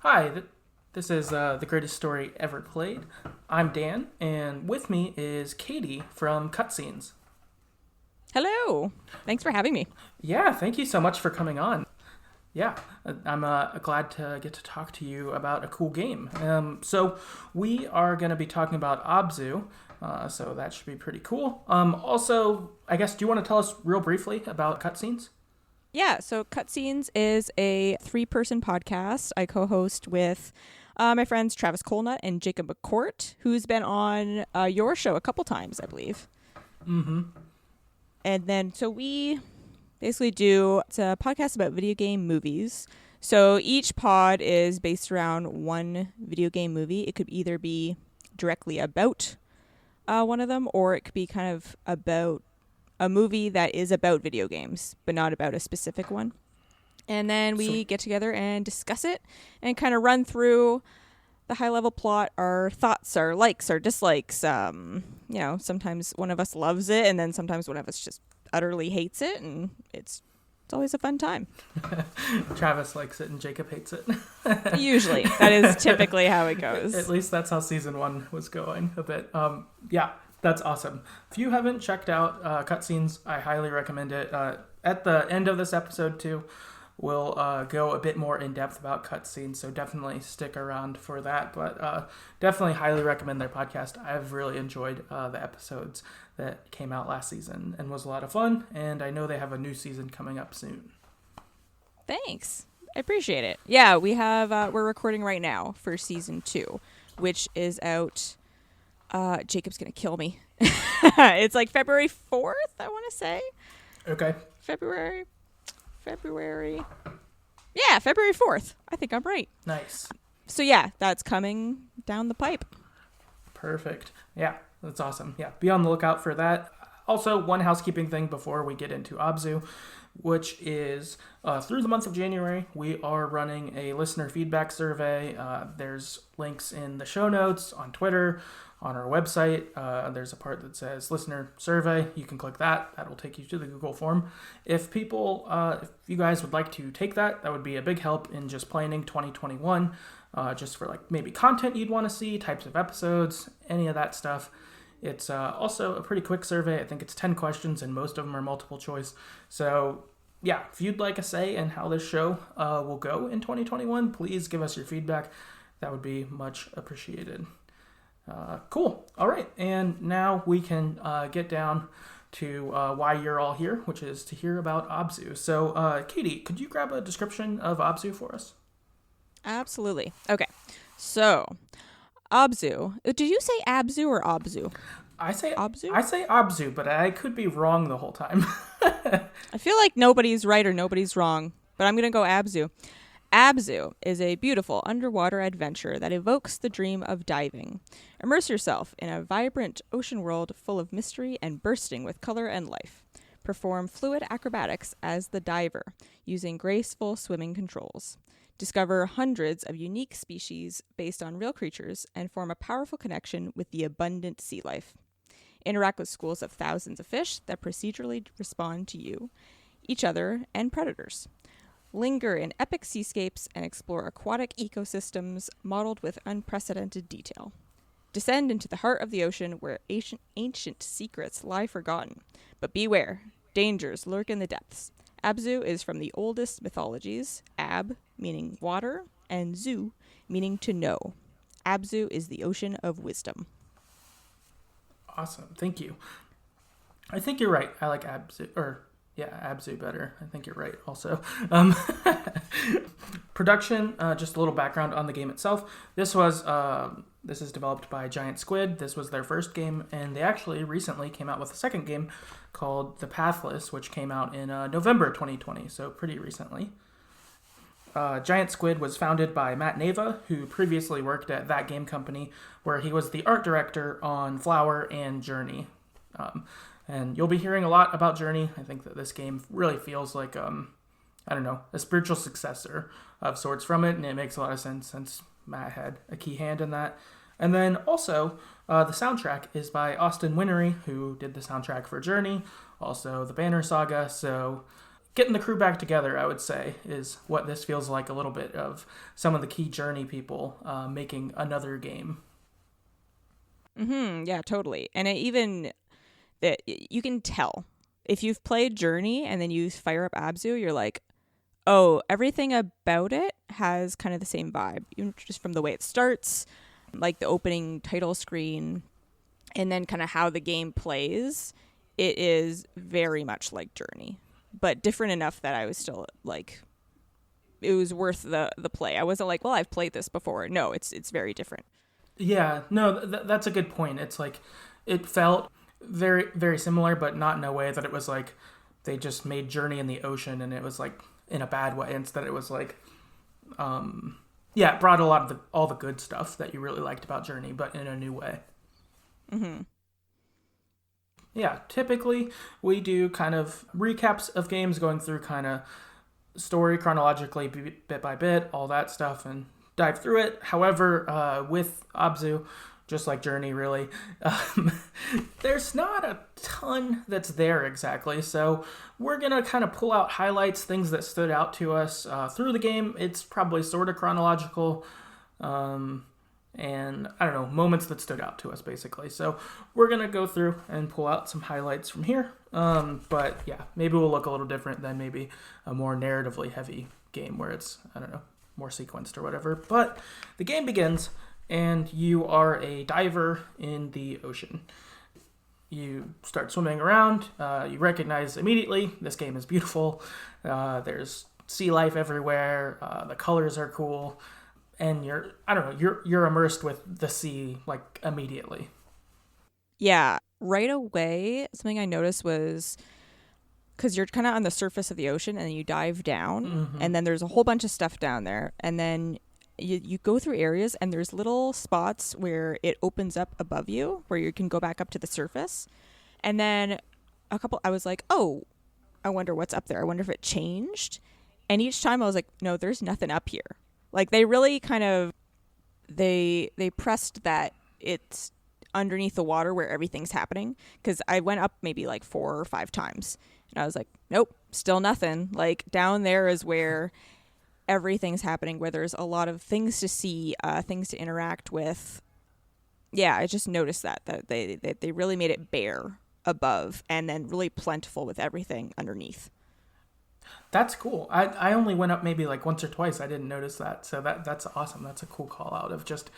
Hi, this is The Greatest Story Ever Played. I'm Dan, and with me is Katie from Cutscenes. Hello. Thanks for having me. Yeah, thank you so much for coming on. Yeah, I'm glad to get to talk to you about a cool game. So we are going to be talking about Abzu, so that should be pretty cool. Also, I guess, do you want to tell us real briefly about Cutscenes? Yeah, so Cutscenes is a three-person podcast I co-host with my friends Travis Colnut and Jacob McCourt, who's been on your show a couple times, I believe. Mm-hmm. And then, so we basically it's a podcast about video game movies. So each pod is based around one video game movie. It could either be directly about one of them, or it could be kind of about a movie that is about video games, but not about a specific one. And then we get together and discuss it and kind of run through the high level plot, our thoughts, our likes, our dislikes. Sometimes one of us loves it, and then sometimes one of us just utterly hates it, and it's always a fun time. Travis likes it and Jacob hates it. Usually. That is typically how it goes. At least that's how season 1 was going a bit. Yeah, that's awesome. If you haven't checked out Cutscenes, I highly recommend it. At the end of this episode, too, we'll go a bit more in depth about Cutscenes, so definitely stick around for that. But definitely highly recommend their podcast. I've really enjoyed the episodes that came out last season and was a lot of fun, and I know they have a new season coming up soon. Thanks. I appreciate it. Yeah, we're recording right now for season 2, which is out. Jacob's gonna kill me. It's like February 4th, I want to say. Okay. February. Yeah, February 4th. I think I'm right. Nice. So yeah, that's coming down the pipe. Perfect. Yeah, that's awesome. Yeah, be on the lookout for that. Also, one housekeeping thing before we get into Abzu, which is through the month of January, we are running a listener feedback survey. There's links in the show notes, on Twitter, on our website. There's a part that says listener survey. You can click that. That will take you to the Google form. If you guys would like to take that, that would be a big help in just planning 2021, just for like maybe content you'd want to see, types of episodes, any of that stuff. It's also a pretty quick survey. I think it's 10 questions, and most of them are multiple choice. So, yeah, if you'd like a say in how this show will go in 2021, please give us your feedback. That would be much appreciated. Cool. All right. And now we can get down to why you're all here, which is to hear about Abzu. So, Katie, could you grab a description of Abzu for us? Absolutely. Okay. So, Abzu. Did you say Abzu or Abzu? I say Abzu? I say Abzu, but I could be wrong the whole time. I feel like nobody's right or nobody's wrong, but I'm going to go Abzu. Abzu is a beautiful underwater adventure that evokes the dream of diving. Immerse yourself in a vibrant ocean world full of mystery and bursting with color and life. Perform fluid acrobatics as the diver, using graceful swimming controls. Discover hundreds of unique species based on real creatures and form a powerful connection with the abundant sea life. Interact with schools of thousands of fish that procedurally respond to you, each other, and predators. Linger in epic seascapes and explore aquatic ecosystems modeled with unprecedented detail. Descend into the heart of the ocean where ancient secrets lie forgotten. But beware, dangers lurk in the depths. Abzu is from the oldest mythologies, Ab, meaning water, and Zu, meaning to know. Abzu is the ocean of wisdom. Awesome. Thank you. I think you're right. I like Abzu better. I think you're right also. Production, just a little background on the game itself. This is developed by Giant Squid. This was their first game, and they actually recently came out with a second game called The Pathless, which came out in November 2020, so pretty recently. Giant Squid was founded by Matt Neva, who previously worked at That Game Company, where he was the art director on Flower and Journey. And you'll be hearing a lot about Journey. I think that this game really feels like, a spiritual successor of sorts from it, and it makes a lot of sense since Matt had a key hand in that. And then also, the soundtrack is by Austin Winnery, who did the soundtrack for Journey, also the Banner Saga, so getting the crew back together, I would say, is what this feels like a little bit of some of the key Journey people making another game. Yeah, totally. And that you can tell if you've played Journey and then you fire up Abzu, you're like, oh, everything about it has kind of the same vibe, just from the way it starts, like the opening title screen, and then kind of how the game plays. It is very much like Journey, but different enough that I was still like, it was worth the play. I wasn't like, well, I've played this before. No, it's very different. Yeah, no, that's a good point. It's like, it felt very, very similar, but not in a way that it was like they just made Journey in the ocean and it was like in a bad way. Instead, it was like, it brought a lot of all the good stuff that you really liked about Journey, but in a new way. Mm-hmm. Yeah, typically we do kind of recaps of games, going through kind of story chronologically, bit by bit, all that stuff, and dive through it. However, with Abzu, just like Journey, really, there's not a ton that's there exactly. So we're going to kind of pull out highlights, things that stood out to us through the game. It's probably sort of chronological. And I don't know, moments that stood out to us, basically. So we're going to go through and pull out some highlights from here. But yeah, maybe we'll look a little different than maybe a more narratively heavy game where it's, I don't know, more sequenced or whatever. But the game begins, and you are a diver in the ocean. You start swimming around. You recognize immediately this game is beautiful. There's sea life everywhere. The colors are cool. And you're immersed with the sea like immediately. Yeah, right away, something I noticed was because you're kind of on the surface of the ocean and you dive down, and then there's a whole bunch of stuff down there, and then you go through areas and there's little spots where it opens up above you where you can go back up to the surface, and then I was like, oh, I wonder what's up there. I wonder if it changed, and each time I was like, no, there's nothing up here. Like, they really kind of, they pressed that it's underneath the water where everything's happening. Because I went up maybe like 4 or 5 times. And I was like, nope, still nothing. Like, down there is where everything's happening, where there's a lot of things to see, things to interact with. Yeah, I just noticed that they really made it bare above and then really plentiful with everything underneath. That's cool. I only went up maybe like once or twice. I didn't notice that. So that's awesome. That's a cool call out of just,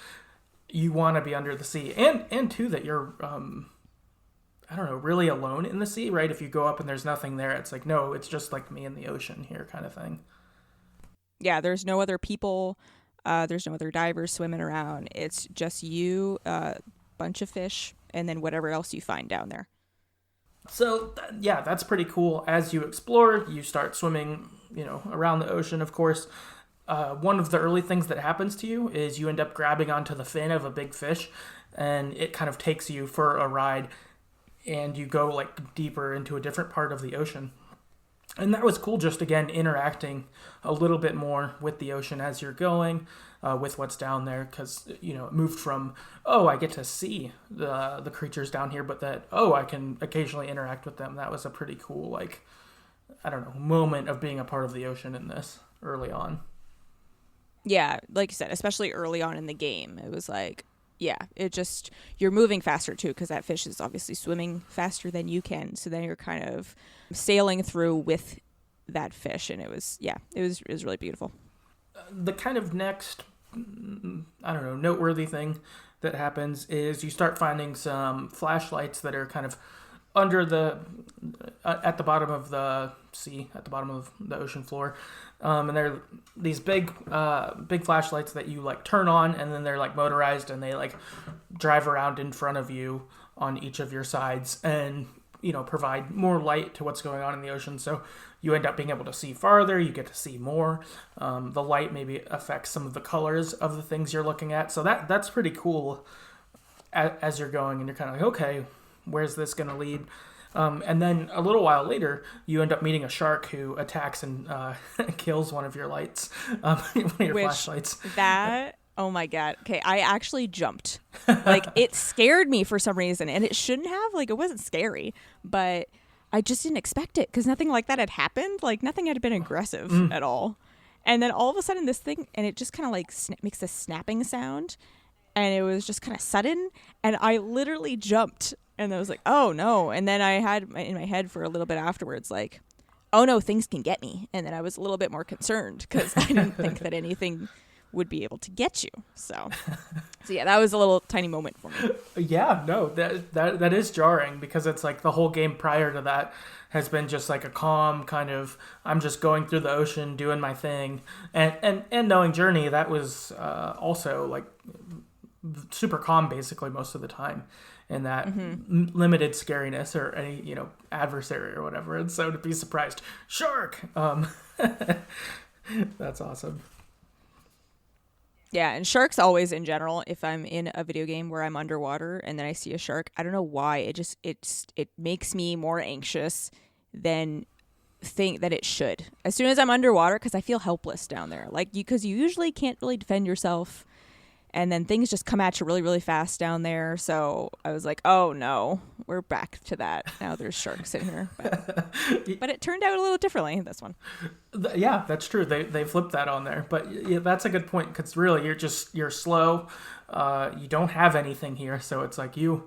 you want to be under the sea. And too, that you're, I don't know, really alone in the sea, right? If you go up and there's nothing there, it's like, no, it's just like me in the ocean here kind of thing. Yeah, there's no other people. There's no other divers swimming around. It's just you, a bunch of fish, and then whatever else you find down there. So, yeah, that's pretty cool. As you explore, you start swimming, around the ocean, of course. One of the early things that happens to you is you end up grabbing onto the fin of a big fish, and it kind of takes you for a ride, and you go, like, deeper into a different part of the ocean. And that was cool, just, again, interacting a little bit more with the ocean as you're going, with what's down there, because, it moved from, oh, I get to see the creatures down here, but that, oh, I can occasionally interact with them. That was a pretty cool, like, I don't know, moment of being a part of the ocean in this early on. Yeah, like you said, especially early on in the game, it was like, yeah, it just, you're moving faster too, because that fish is obviously swimming faster than you can. So then you're kind of sailing through with that fish, and it was really beautiful. The kind of next, I don't know, noteworthy thing that happens is you start finding some flashlights that are kind of under at the bottom of the sea, at the bottom of the ocean floor. And they're these big flashlights that you like turn on, and then they're like motorized, and they like drive around in front of you on each of your sides and, provide more light to what's going on in the ocean. So you end up being able to see farther, you get to see more. The light maybe affects some of the colors of the things you're looking at. So that's pretty cool as you're going, and you're kind of like, okay, where's this going to lead? And then a little while later, you end up meeting a shark who attacks and kills one of your lights, one of your flashlights. Oh my God. Okay, I actually jumped. Like, it scared me for some reason, and it shouldn't have. Like, it wasn't scary, but I just didn't expect it because nothing like that had happened. Like nothing had been aggressive at all. And then all of a sudden this thing, and it just kind of like makes a snapping sound. And it was just kind of sudden. And I literally jumped. And I was like, oh no. And then I had in my head for a little bit afterwards, like, oh no, things can get me. And then I was a little bit more concerned because I didn't think that anything would be able to get you. So yeah, that was a little tiny moment for me. Yeah, no, that is jarring because it's like the whole game prior to that has been just like a calm kind of, I'm just going through the ocean doing my thing, and knowing Journey, that was also like super calm basically most of the time, in that limited scariness or any adversary or whatever. And so to be surprised, shark, that's awesome. Yeah, and sharks always in general, if I'm in a video game where I'm underwater and then I see a shark, I don't know why, it makes me more anxious than think that it should. As soon as I'm underwater, because I feel helpless down there. Like because you usually can't really defend yourself, and then things just come at you really, really fast down there. So I was like, oh no, we're back to that. Now there's sharks in here. But it turned out a little differently in this one. Yeah, that's true. They flipped that on there. But yeah, that's a good point because really you're slow. You don't have anything here. So it's like you're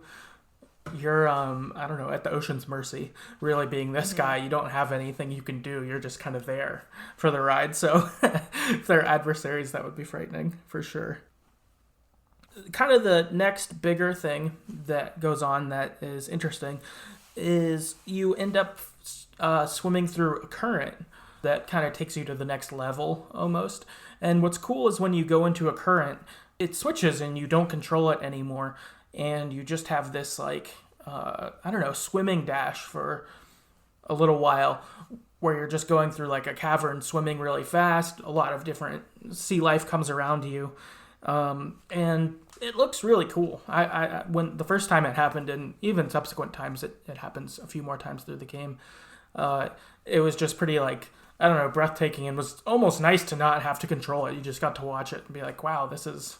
I don't know, at the ocean's mercy, really being this guy. You don't have anything you can do. You're just kind of there for the ride. So if they're adversaries, that would be frightening for sure. Kind of the next bigger thing that goes on that is interesting is you end up swimming through a current that kind of takes you to the next level almost. And what's cool is when you go into a current, it switches and you don't control it anymore. And you just have this like, I don't know, swimming dash for a little while where you're just going through like a cavern, swimming really fast. A lot of different sea life comes around you. And it looks really cool. I when the first time it happened, and even subsequent times it happens a few more times through the game, it was just pretty like, I don't know, breathtaking, and was almost nice to not have to control it. You just got to watch it and be like, wow, this is,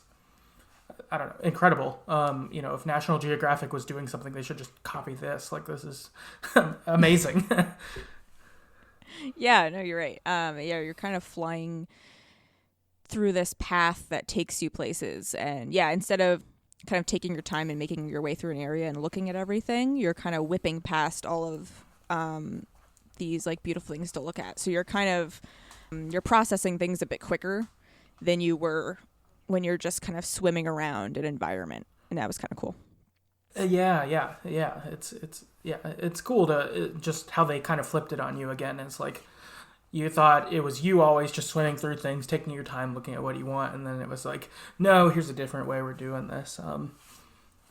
I don't know, incredible. If National Geographic was doing something, they should just copy this. Like, this is amazing. Yeah, no, you're right. You're kind of flying through this path that takes you places, and instead of kind of taking your time and making your way through an area and looking at everything, you're kind of whipping past all of these like beautiful things to look at. So you're kind of you're processing things a bit quicker than you were when you're just kind of swimming around an environment, and that was kind of cool. Yeah. It's cool to just how they kind of flipped it on you again. It's like, you thought it was you always just swimming through things, taking your time, looking at what you want, and then it was like, no, here's a different way we're doing this,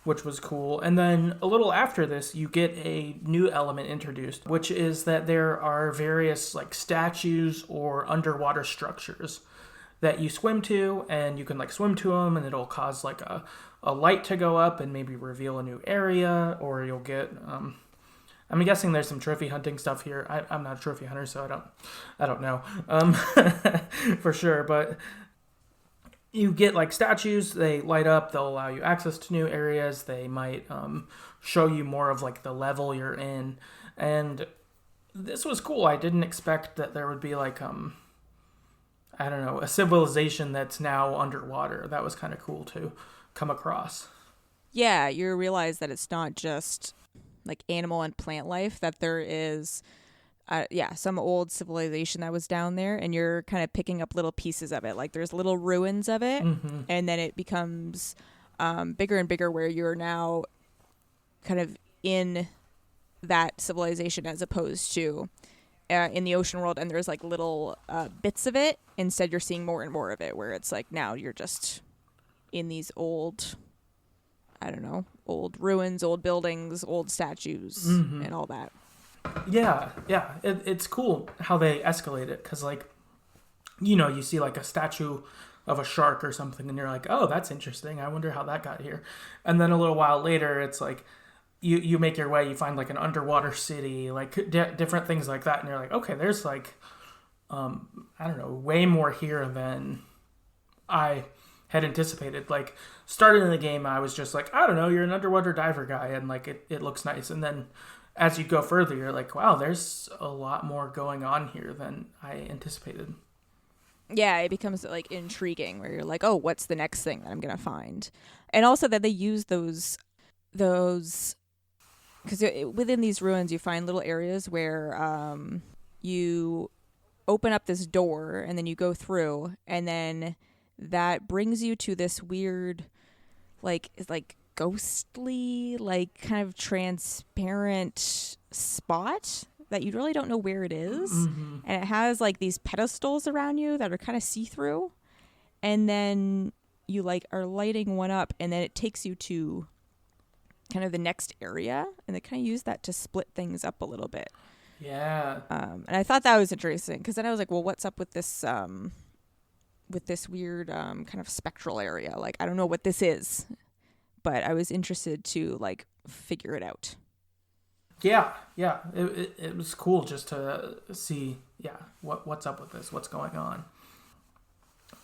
which was cool. And then a little after this, you get a new element introduced, which is that there are various like statues or underwater structures that you swim to, and you can like swim to them, and it'll cause like a light to go up and maybe reveal a new area, or you'll get I'm guessing there's some trophy hunting stuff here. I'm not a trophy hunter, so I don't know for sure. But you get like statues. They light up. They'll allow you access to new areas. They might show you more of like the level you're in. And this was cool. I didn't expect that there would be like I don't know, a civilization that's now underwater. That was kind of cool to come across. Yeah, you realize that it's not just like animal and plant life, that there is some old civilization that was down there, and you're kind of picking up little pieces of it. Like there's little ruins of it, and then it becomes bigger and bigger, where you're now kind of in that civilization as opposed to in the ocean world, and there's like little bits of it. Instead, you're seeing more and more of it, where it's like now you're just in these old, I don't know, old ruins, old buildings, old statues, and all that. Yeah. It's cool how they escalate it, because like, you see like a statue of a shark or something, and you're like, oh, that's interesting. I wonder how that got here. And then a little while later, it's like you make your way, you find like an underwater city, like different things like that, and you're like, okay, there's like, I don't know, way more here than I had anticipated. Like, starting in the game, I was just like, I don't know, you're an underwater diver guy, and like it looks nice. And then as you go further, you're like, wow, there's a lot more going on here than I anticipated. Yeah, it becomes like intriguing where you're like, oh, what's the next thing that I'm gonna find? And also that they use those because within these ruins you find little areas where you open up this door and then you go through, and then that brings you to this weird, like, it's like ghostly, like kind of transparent spot that you really don't know where it is. Mm-hmm. And it has like these pedestals around you that are kind of see-through, and then you like are lighting one up, and then it takes you to kind of the next area, and they kind of use that to split things up a little bit. Yeah. And I thought that was interesting, because then I was like, well, what's up with this weird kind of spectral area? Like, I don't know what this is, but I was interested to like figure it out. Yeah. It was cool just to see, what's up with this, what's going on.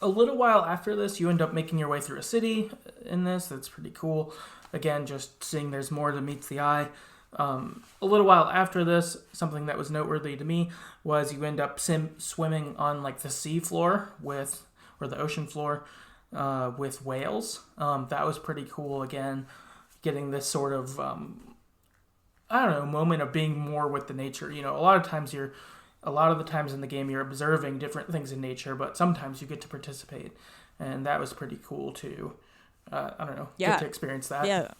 A little while after this, you end up making your way through a city in this. That's pretty cool. Again, just seeing there's more that meets the eye. A little while after this, something that was noteworthy to me was you end up swimming on like the sea floor or the ocean floor with whales. That was pretty cool. Again, getting this sort of moment of being more with the nature. You know, a lot of the times in the game you're observing different things in nature, but sometimes you get to participate, and that was pretty cool too. Get to experience that. Yeah.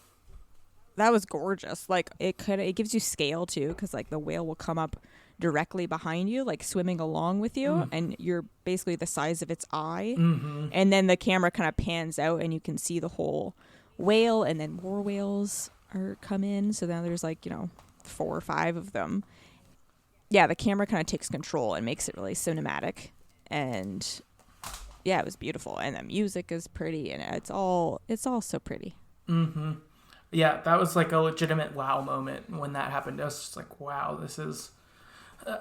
That was gorgeous. Like it gives you scale too, because like the whale will come up directly behind you, like swimming along with you, and you're basically the size of its eye. Mm-hmm. And then the camera kind of pans out, and you can see the whole whale, and then more whales come in. So now there's like 4 or 5 of them. Yeah, the camera kind of takes control and makes it really cinematic, and yeah, it was beautiful. And the music is pretty, and it's all so pretty. Mm-hmm. Yeah, that was like a legitimate wow moment when that happened. I was just like, wow, this is...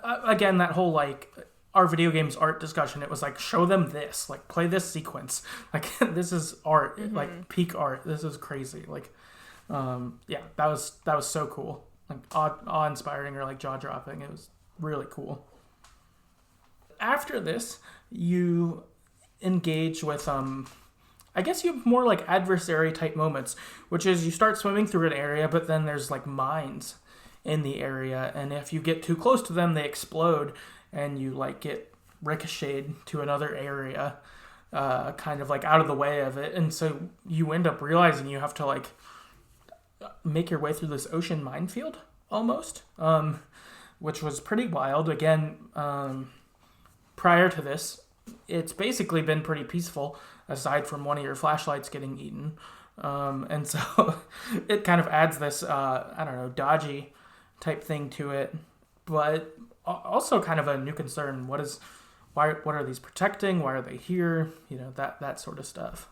again, that whole, like, our video games art discussion, it was like, show them this. Like, play this sequence. Like, this is art. Mm-hmm. Like, peak art. This is crazy. Like, that was so cool. Like, awe-inspiring or, like, jaw-dropping. It was really cool. After this, you engage with... I guess you have more like adversary type moments, which is you start swimming through an area, but then there's like mines in the area, and if you get too close to them, they explode, and you like get ricocheted to another area, kind of like out of the way of it, and so you end up realizing you have to like make your way through this ocean minefield almost, which was pretty wild. Again, prior to this, it's basically been pretty peaceful, aside from one of your flashlights getting eaten. And so it kind of adds this, dodgy type thing to it, but also kind of a new concern. What are these protecting? Why are they here? That sort of stuff.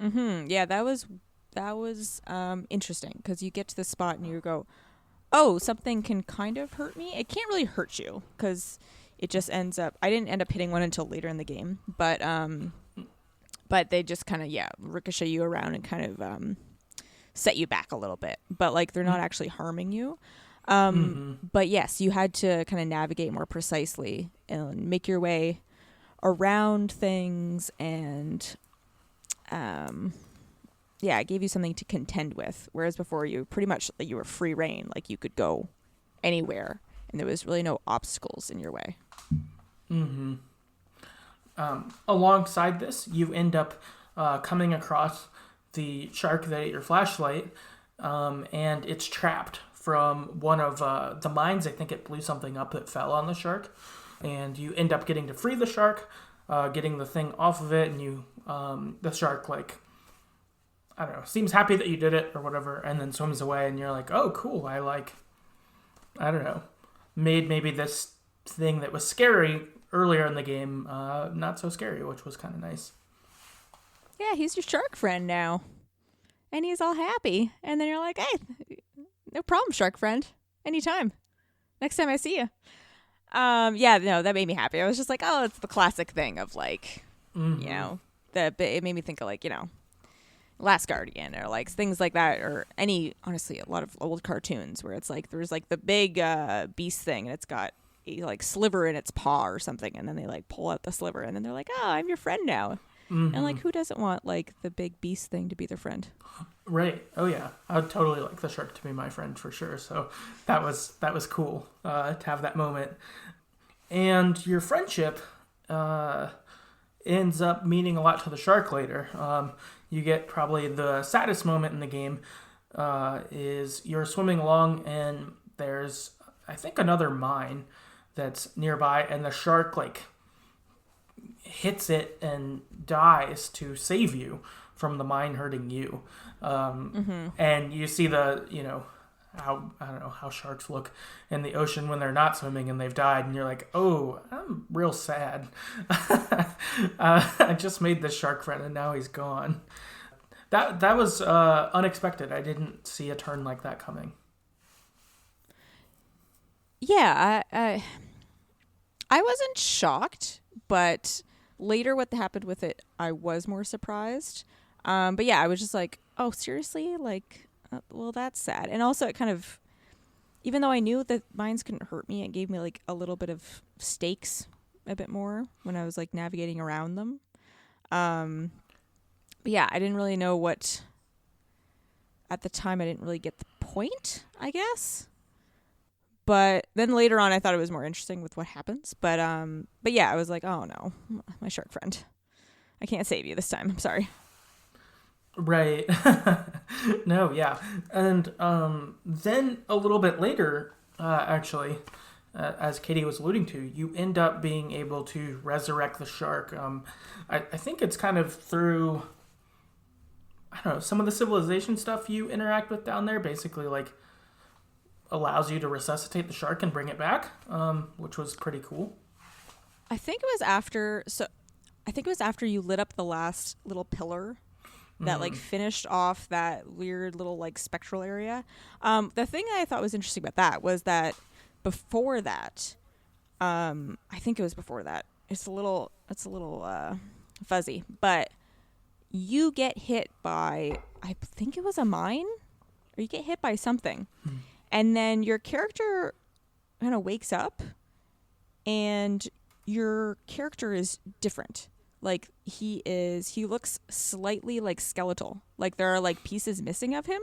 Mm-hmm. Yeah, that was interesting, because you get to the spot and you go, oh, something can kind of hurt me. It can't really hurt you, because it just ends up... I didn't end up hitting one until later in the game, but they just kind of, ricochet you around and kind of set you back a little bit. But, like, they're not actually harming you. But, yes, you had to kind of navigate more precisely and make your way around things, and, it gave you something to contend with. Whereas before, you pretty much, like, you were free reign. Like, you could go anywhere, and there was really no obstacles in your way. Mm-hmm. Alongside this, you end up coming across the shark that ate your flashlight, and it's trapped from one of the mines. I think it blew something up that fell on the shark, and you end up getting to free the shark, getting the thing off of it, and the shark, like, I don't know, seems happy that you did it or whatever, and then swims away, and you're like, oh, cool, I don't know, made maybe this thing that was scary earlier in the game not so scary, which was kind of nice. Yeah, he's your shark friend now, and he's all happy, and then you're like, hey, no problem, shark friend, anytime, next time I see you. That made me happy. I was just like, oh, it's the classic thing of like, it made me think of like, Last Guardian or like things like that, or honestly a lot of old cartoons where it's like there's like the big beast thing and it's got a like sliver in its paw or something, and then they like pull out the sliver and then they're like, oh, I'm your friend now. And like, who doesn't want like the big beast thing to be their friend? Right. Oh yeah, I'd totally like the shark to be my friend for sure. So that was cool to have that moment. And your friendship ends up meaning a lot to the shark later. You get probably the saddest moment in the game is you're swimming along and there's, I think, another mine that's nearby, and the shark like hits it and dies to save you from the mine hurting you. And you see how, I don't know, how sharks look in the ocean when they're not swimming and they've died, and you're like, oh, I'm real sad. I just made this shark friend and now he's gone. That was unexpected. I didn't see a turn like that coming. Yeah, I wasn't shocked, but later what happened with it, I was more surprised. But yeah, I was just like, oh, seriously? Like, well, that's sad. And also it kind of, even though I knew that mines couldn't hurt me, it gave me like a little bit of stakes a bit more when I was like navigating around them. But yeah, I didn't really know at the time I didn't really get the point, I guess. But then later on, I thought it was more interesting with what happens. But yeah, I was like, oh no, my shark friend, I can't save you this time. I'm sorry. Right. No, yeah. And then a little bit later, actually, as Katie was alluding to, you end up being able to resurrect the shark. I think it's kind of through, I don't know, some of the civilization stuff you interact with down there basically like allows you to resuscitate the shark and bring it back, which was pretty cool. I think it was after you lit up the last little pillar that like finished off that weird little like spectral area. The thing I thought was interesting about that was that before that, I think it was before that. It's a little fuzzy, but you get hit by, I think it was a mine, or you get hit by something. And then your character kind of wakes up and your character is different. Like he looks slightly like skeletal. Like there are like pieces missing of him.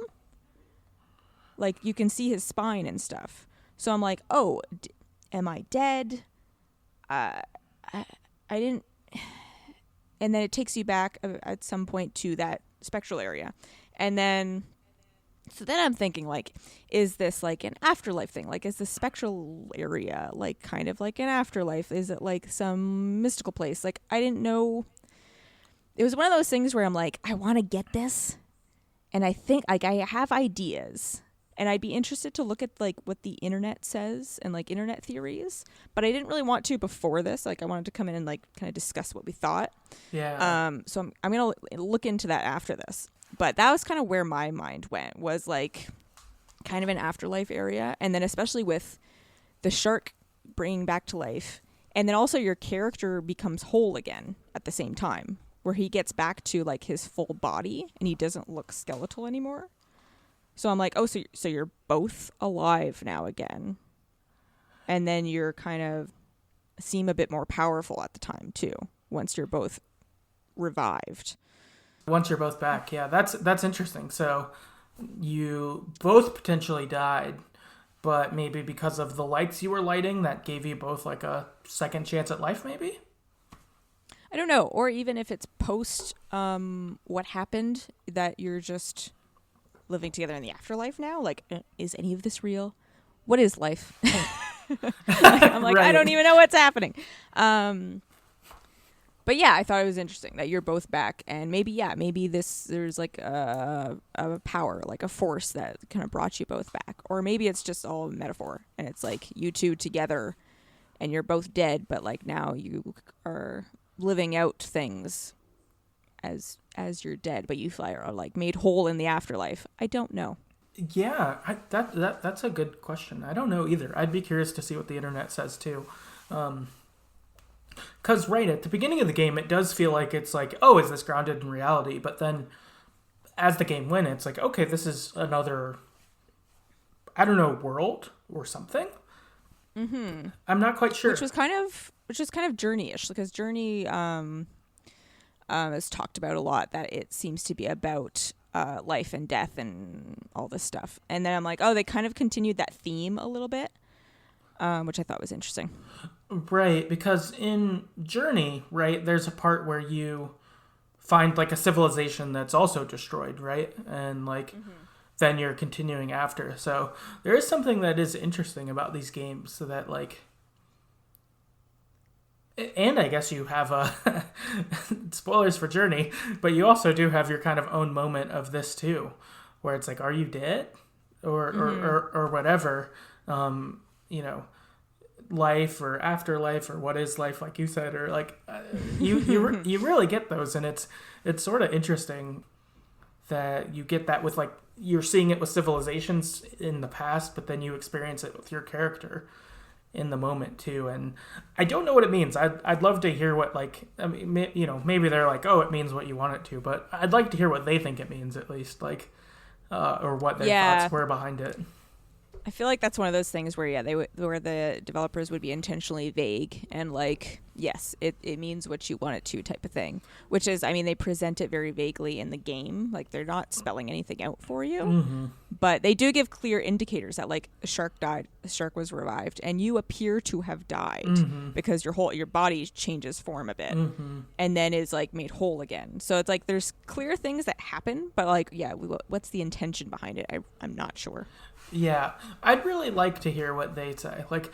Like you can see his spine and stuff. So I'm like, oh, am I dead? I didn't. And then it takes you back at some point to that spectral area. And then, so then I'm thinking like, is this like an afterlife thing? Like, is the spectral area like kind of like an afterlife? Is it like some mystical place? Like, I didn't know. It was one of those things where I'm like, I want to get this. And I think like I have ideas. And I'd be interested to look at like what the internet says and like internet theories, but I didn't really want to before this. Like I wanted to come in and like kind of discuss what we thought. Yeah. So I'm gonna look into that after this. But that was kind of where my mind went, was like kind of an afterlife area, and then especially with the shark bringing back to life, and then also your character becomes whole again at the same time, where he gets back to like his full body and he doesn't look skeletal anymore. So I'm like, oh, so you're both alive now again. And then you're kind of seem a bit more powerful at the time too, once you're both revived. Once you're both back, yeah, that's interesting. So you both potentially died, but maybe because of the lights you were lighting, that gave you both like a second chance at life, maybe? I don't know. Or even if it's post what happened, that you're just living together in the afterlife now. Like, is any of this real? What is life? I'm like, right. I don't even know what's happening. But yeah, I thought it was interesting that you're both back, and maybe there's like a power, like a force that kind of brought you both back, or maybe it's just all metaphor, and it's like you two together, and you're both dead, but like now you are living out things as you're dead, but you are like made whole in the afterlife. I don't know. Yeah, that's a good question. I don't know either. I'd be curious to see what the internet says too. Because right at the beginning of the game, it does feel like it's like, oh, is this grounded in reality? But then as the game went, it's like, okay, this is another, I don't know, world or something. Mm-hmm. I'm not quite sure. Which was kind of Journey-ish, because Journey is talked about a lot, that it seems to be about life and death and all this stuff. And then I'm like, oh, they kind of continued that theme a little bit, which I thought was interesting. Right, because in Journey, right, there's a part where you find like a civilization that's also destroyed, right? And like then you're continuing after. So there is something that is interesting about these games, so that like, and I guess you have a spoilers for Journey, but you also do have your kind of own moment of this too, where it's like, are you dead, or whatever, you know, life or afterlife, or what is life, like you said, or like you really get those, and it's sort of interesting that you get that with like, you're seeing it with civilizations in the past, but then you experience it with your character in the moment too. And I don't know what it means. I'd love to hear what, like, I mean, you know, maybe they're like, oh, it means what you want it to, but I'd like to hear what they think it means, at least, like, or what their thoughts were behind it. I feel like that's one of those things where, where the developers would be intentionally vague and like, yes, it means what you want it to type of thing, which is, I mean, they present it very vaguely in the game. Like, they're not spelling anything out for you, but they do give clear indicators that like a shark died, a shark was revived, and you appear to have died because your body changes form a bit and then is like made whole again. So it's like, there's clear things that happen, but like, yeah, what's the intention behind it? I'm not sure. Yeah, I'd really like to hear what they say. Like,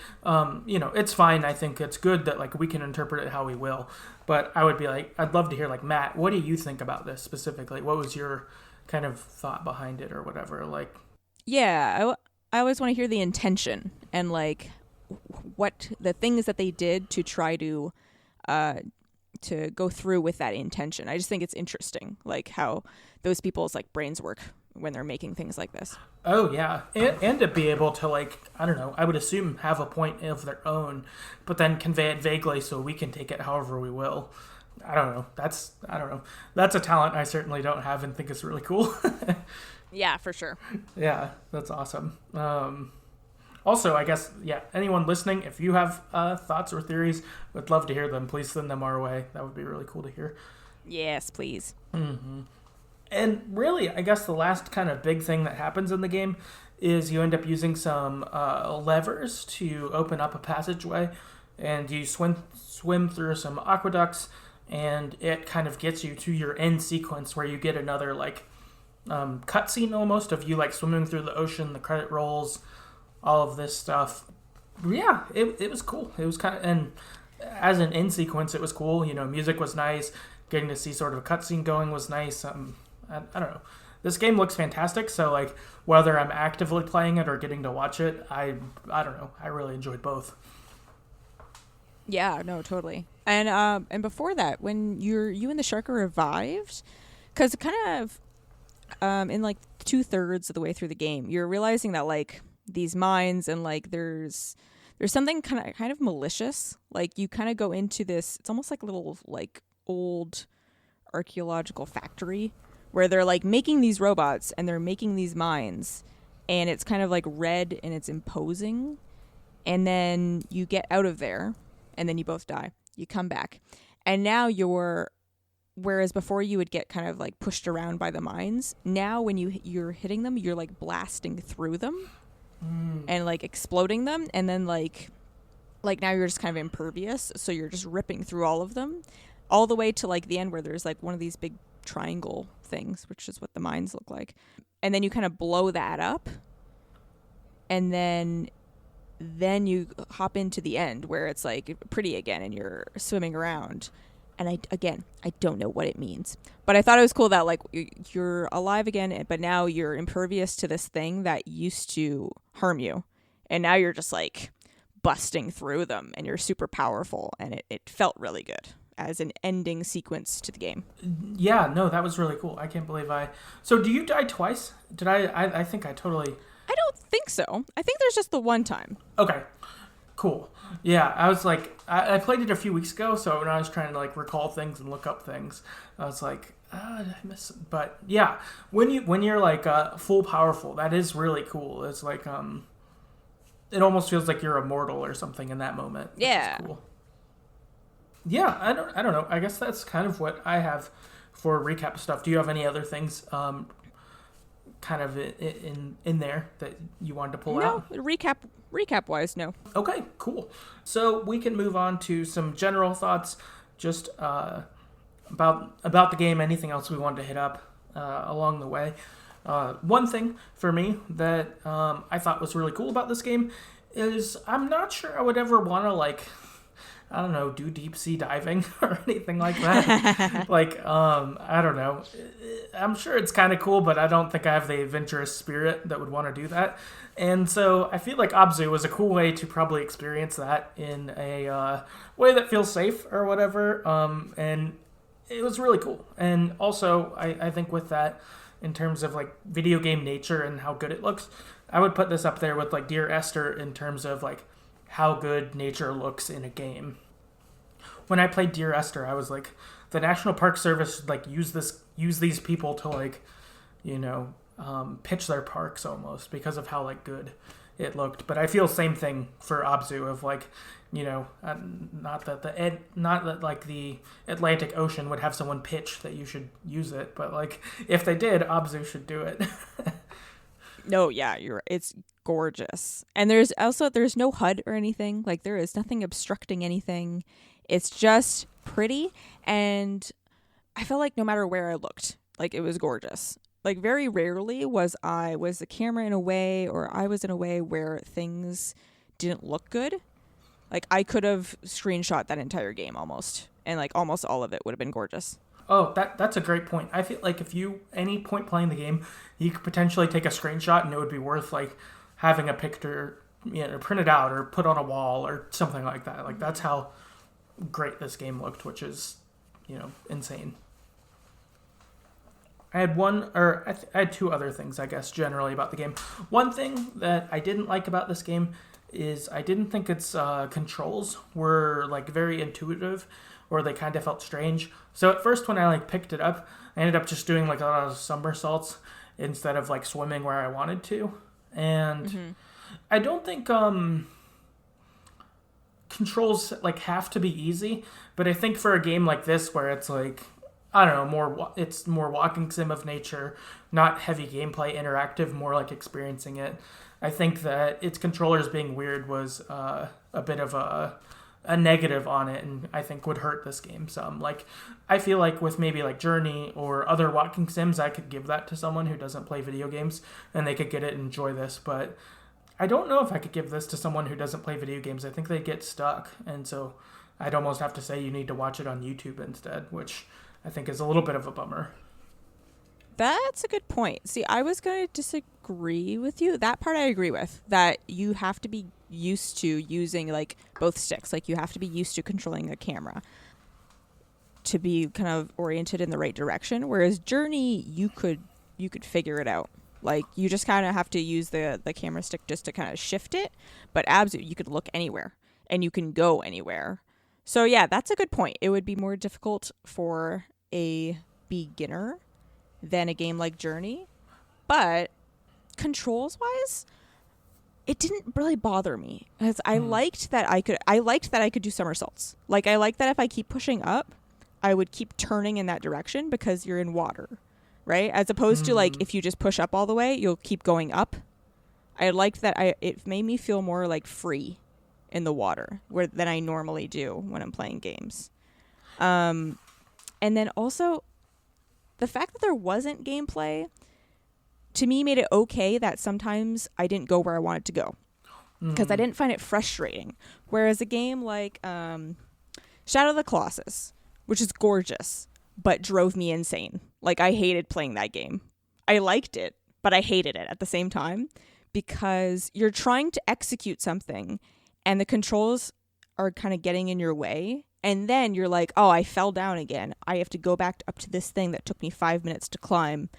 you know, it's fine. I think it's good that like we can interpret it how we will. But I would be like, I'd love to hear like, Matt, what do you think about this specifically? What was your kind of thought behind it or whatever? Like, yeah, I always want to hear the intention and like what the things that they did to try to go through with that intention. I just think it's interesting, like how those people's like brains work when they're making things like this. Oh yeah, and to be able to like, I don't know, I would assume have a point of their own, but then convey it vaguely so we can take it however we will. I don't know. That's a talent I certainly don't have and think is really cool. Yeah, for sure. Yeah, that's awesome. Also, I guess, yeah, anyone listening, if you have thoughts or theories, would love to hear them. Please send them our way. That would be really cool to hear. Yes, please. Mm-hmm. And really, I guess the last kind of big thing that happens in the game is you end up using some levers to open up a passageway, and you swim through some aqueducts, and it kind of gets you to your end sequence where you get another like cutscene almost of you like swimming through the ocean, the credit rolls, all of this stuff. Yeah, it was cool. It was kind of, and as an end sequence, it was cool. You know, music was nice. Getting to see sort of a cutscene going was nice. I don't know. This game looks fantastic, so like whether I'm actively playing it or getting to watch it, I don't know. I really enjoyed both. Yeah, no, totally. And before that, when you and the shark are revived, because kind of in like 2/3 of the way through the game, you're realizing that like these mines and like there's something kind of malicious. Like you kind of go into this, it's almost like a little like old archaeological factory where they're like making these robots and they're making these mines, and it's kind of like red and it's imposing. And then you get out of there and then you both die. You come back. And now whereas before you would get kind of like pushed around by the mines, now when you're hitting them, you're like blasting through them and like exploding them. And then like now you're just kind of impervious. So you're just ripping through all of them all the way to like the end where there's like one of these big triangle things, which is what the mines look like. And then you kind of blow that up. And then you hop into the end where it's like pretty again and you're swimming around. And I don't know what it means, but I thought it was cool that like you're alive again, but now you're impervious to this thing that used to harm you. And now you're just like busting through them and you're super powerful. And it felt really good as an ending sequence to the game. Yeah, no, that was really cool. I can't believe So do you die twice? Did I think I totally... I don't think so. I think there's just the one time. Okay, cool. Yeah, I was like, I played it a few weeks ago, so when I was trying to like recall things and look up things, I was like, Did I miss? But yeah, when you're like full powerful, that is really cool. It's like it almost feels like you're immortal or something in that moment. Which Yeah. is cool. Yeah, I don't know. I guess that's kind of what I have for recap stuff. Do you have any other things kind of in there that you wanted to pull out? No, recap wise, no. Okay, cool. So we can move on to some general thoughts, just about the game. Anything else we wanted to hit up along the way? One thing for me that I thought was really cool about this game is I'm not sure I would ever want to like, I don't know, do deep sea diving or anything like that. Like, I don't know. I'm sure it's kind of cool, but I don't think I have the adventurous spirit that would want to do that. And so I feel like Abzu was a cool way to probably experience that in a way that feels safe or whatever. And it was really cool. And also, I think with that, in terms of like video game nature and how good it looks, I would put this up there with like Dear Esther in terms of like how good nature looks in a game. When I played Dear Esther, I was like, the National Park Service should like use these people to like, pitch their parks almost because of how like good it looked. But I feel same thing for Abzu of like, not that like the Atlantic Ocean would have someone pitch that you should use it, but like if they did, Abzu should do it. No, yeah, it's gorgeous. And there's no HUD or anything. Like there is nothing obstructing anything. It's just pretty, and I felt like no matter where I looked, like it was gorgeous. Like very rarely was the camera in a way or I was in a way where things didn't look good. Like I could have screenshot that entire game almost, and like almost all of it would have been gorgeous. Oh, that's a great point. I feel like if you any point playing the game, you could potentially take a screenshot and it would be worth like having a picture, printed out or put on a wall or something like that. Like that's how great this game looked, which is, insane. I had two other things, I guess, generally about the game. One thing that I didn't like about this game is I didn't think its controls were like very intuitive, or they kind of felt strange. So at first when I like picked it up, I ended up just doing like a lot of somersaults instead of like swimming where I wanted to. And I don't think controls like have to be easy, but I think for a game like this where it's like, I don't know, it's more walking sim of nature, not heavy gameplay interactive, more like experiencing it. I think that its controllers being weird was a bit of a negative on it, and I think would hurt this game some. Like, I feel like with maybe like Journey or other walking sims, I could give that to someone who doesn't play video games, and they could get it and enjoy this, but I don't know if I could give this to someone who doesn't play video games. I think they'd get stuck, and so I'd almost have to say you need to watch it on YouTube instead, which I think is a little bit of a bummer. That's a good point. See, I was going to disagree with you. That part I agree with, that you have to be used to using like both sticks. Like you have to be used to controlling a camera to be kind of oriented in the right direction. Whereas Journey, you could figure it out. Like you just kind of have to use the camera stick just to kind of shift it. But Abzu, you could look anywhere and you can go anywhere. So yeah, that's a good point. It would be more difficult for a beginner than a game like Journey, but controls wise, it didn't really bother me because I liked that I could do somersaults. Like I like that if I keep pushing up, I would keep turning in that direction because you're in water, right? As opposed to like if you just push up all the way, you'll keep going up. I liked that it made me feel more like free in the water than I normally do when I'm playing games. And then also the fact that there wasn't gameplay to me made it okay that sometimes I didn't go where I wanted to go because I didn't find it frustrating. Whereas a game like Shadow of the Colossus, which is gorgeous, but drove me insane. Like I hated playing that game. I liked it, but I hated it at the same time because you're trying to execute something and the controls are kind of getting in your way. And then you're like, oh, I fell down again. I have to go back up to this thing that took me 5 minutes to climb.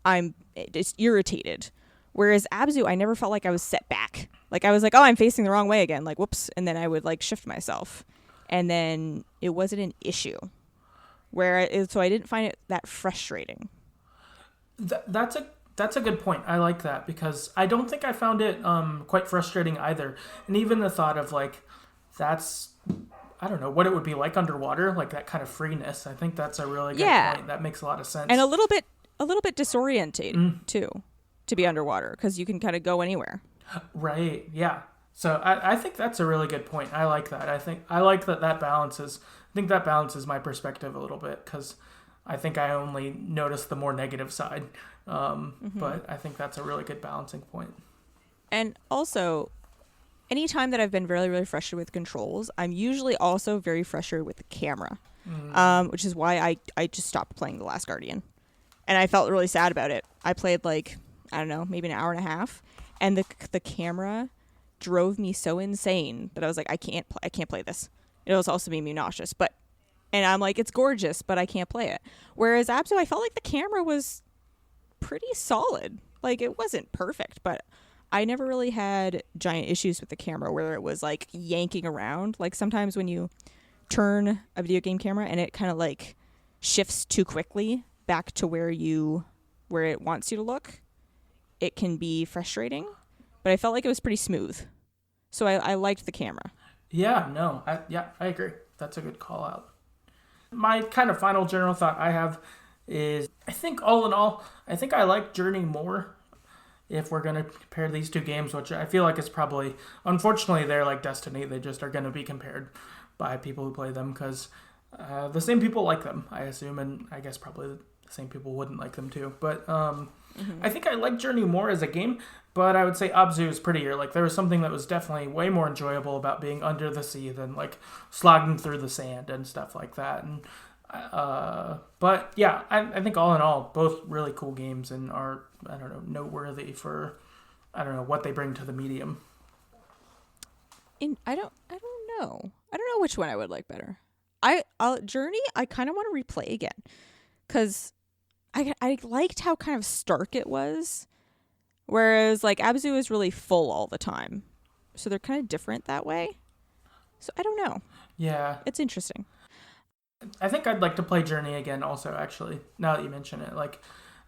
I'm just irritated. Whereas Abzu, I never felt like I was set back. Like I was like, oh, I'm facing the wrong way again. Like, whoops. And then I would like shift myself. And then it wasn't an issue. So I didn't find it that frustrating. That's a good point. I like that because I don't think I found it quite frustrating either. And even the thought of like that's I don't know what it would be like underwater, like that kind of freeness. I think that's a really good point. That makes a lot of sense. And a little bit disorientating too, to be underwater because you can kind of go anywhere. Right. Yeah. So I think that's a really good point. I like that. I like that balances. I think that balances my perspective a little bit because I think I only notice the more negative side. But I think that's a really good balancing point. And also, anytime that I've been really, really frustrated with controls, I'm usually also very frustrated with the camera, which is why I just stopped playing The Last Guardian. And I felt really sad about it. I played like, I don't know, maybe an hour and a half. And the camera drove me so insane that I was like, I can't play this. It was also making me nauseous. And I'm like, it's gorgeous, but I can't play it. Whereas Abzu, I felt like the camera was pretty solid. Like, it wasn't perfect, but I never really had giant issues with the camera where it was like yanking around. Like sometimes when you turn a video game camera and it kind of like shifts too quickly back to where it wants you to look, it can be frustrating. But I felt like it was pretty smooth. So I liked the camera. Yeah, no, I agree. That's a good call out. My kind of final general thought I have is I think all in all, I think I like Journey more if we're going to compare these two games, which I feel like is probably, unfortunately, they're like Destiny. They just are going to be compared by people who play them because the same people like them, I assume, and I guess probably the same people wouldn't like them too. But I think I like Journey more as a game, but I would say Abzu is prettier. Like there was something that was definitely way more enjoyable about being under the sea than like slogging through the sand and stuff like that. And but yeah, I think all in all, both really cool games and are, I don't know, noteworthy for, I don't know, what they bring to the medium. I don't know. I don't know which one I would like better. Journey, I kind of want to replay again because I liked how kind of stark it was, whereas like Abzu is really full all the time, so they're kind of different that way. So I don't know. Yeah, it's interesting. I think I'd like to play Journey again also, actually, now that you mention it. Like,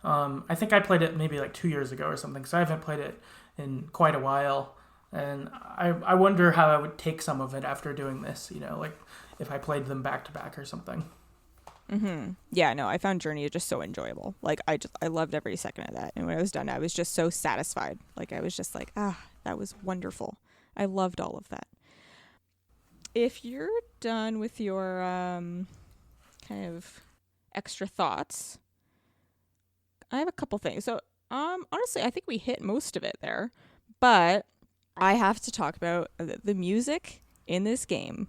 I think I played it maybe like 2 years ago or something, so I haven't played it in quite a while. And I wonder how I would take some of it after doing this, you know, like if I played them back to back or something. Yeah, no, I found Journey just so enjoyable. Like, I loved every second of that. And when I was done, I was just so satisfied. Like, I was just like, that was wonderful. I loved all of that. If you're done with your kind of extra thoughts, I have a couple things. So honestly, I think we hit most of it there, but I have to talk about the music in this game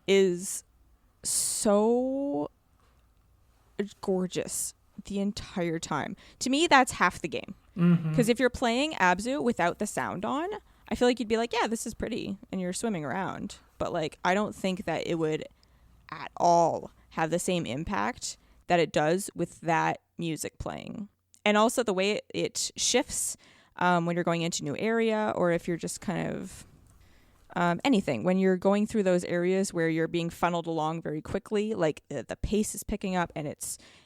is so gorgeous the entire time. To me, that's half the game. Because if you're playing Abzu without the sound on, I feel like you'd be like, yeah, this is pretty, and you're swimming around. But like, I don't think that it would at all have the same impact that it does with that music playing. And also the way it shifts when you're going into a new area, or if you're just kind of anything. When you're going through those areas where you're being funneled along very quickly, like the pace is picking up, and